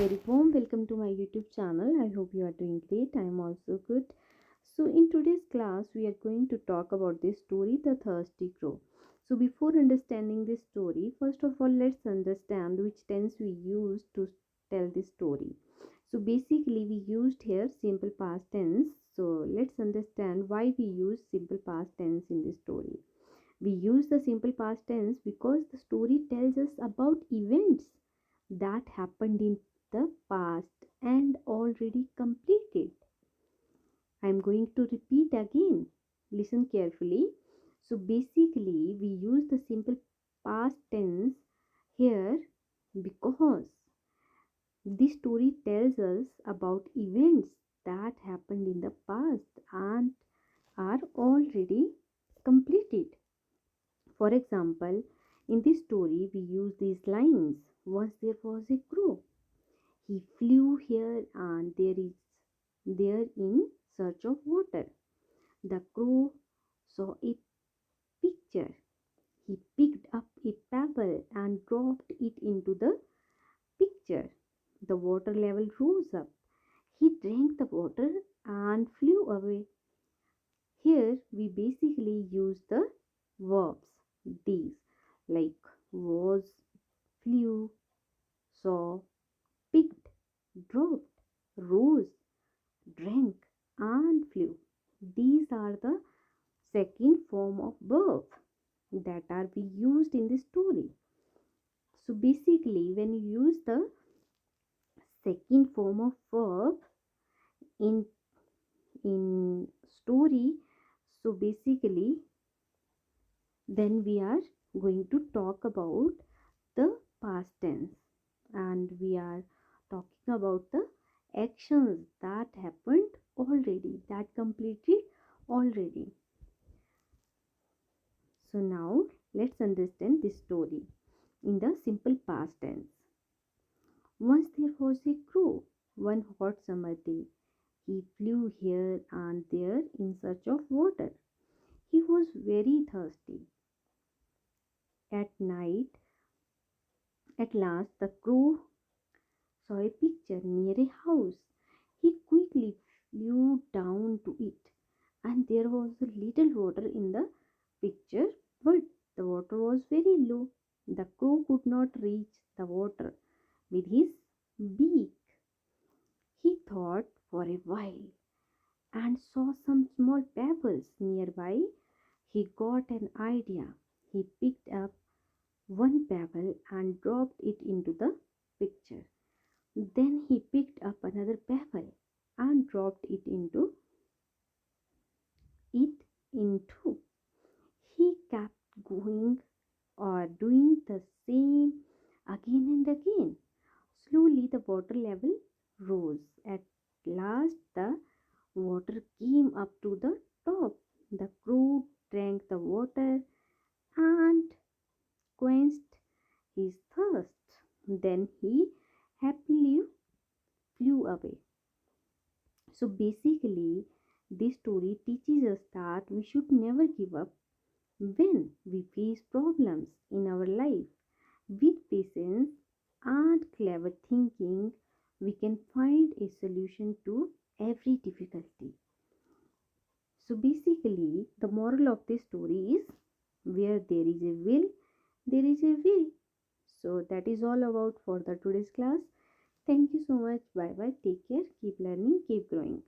Very warm welcome to my YouTube channel. I hope you are doing great. I am also good. So, in today's class, we are going to talk about this story, The Thirsty Crow. So, before understanding this story, first of all, let's understand which tense we use to tell this story. So, basically, we used here simple past tense. So, let's understand why we use simple past tense in this story. We use the simple past tense because the story tells us about events that happened in the past and already completed. I am going to repeat again. Listen carefully. So basically, we use the simple past tense here because this story tells us about events that happened in the past and are already completed. For example, in this story, we use these lines. Once there was a crow. He flew here and there in search of water. The crow saw a picture. He picked up a pebble and dropped it into the picture. The water level rose up. He drank the water and flew away. Here we basically use the verbs these like was, flew, saw, picked, dropped, rose, drank, and flew. These are the second form of verb that are be used in the story. So basically, when you use the second form of verb in story, so basically then we are going to talk about the past tense and we are talking about the actions that happened already, that completed already. So now let's understand this story in the simple past tense. Once there was a crow one hot summer day. He flew here and there in search of water. He was very thirsty. At night, at last, the crow saw a picture near a house. He quickly flew down to it, and there was a little water in the picture, but the water was very low. The crow could not reach the water with his beak. He thought for a while and saw some small pebbles nearby. He got an idea. He picked up one pebble and dropped it into the picture. Then he picked up another pebble and dropped it into. He kept going or doing the same again and again. Slowly the water level rose. At last the water came up to the top. The crow drank the water and quenched his thirst. Then he happily flew away. So basically, this story teaches us that we should never give up when we face problems in our life. With patience and clever thinking, we can find a solution to every difficulty. So basically, the moral of this story is where there is a will, there is a way. So that is all about for the today's class. Thank you so much. Bye bye. Take care. Keep learning. Keep growing.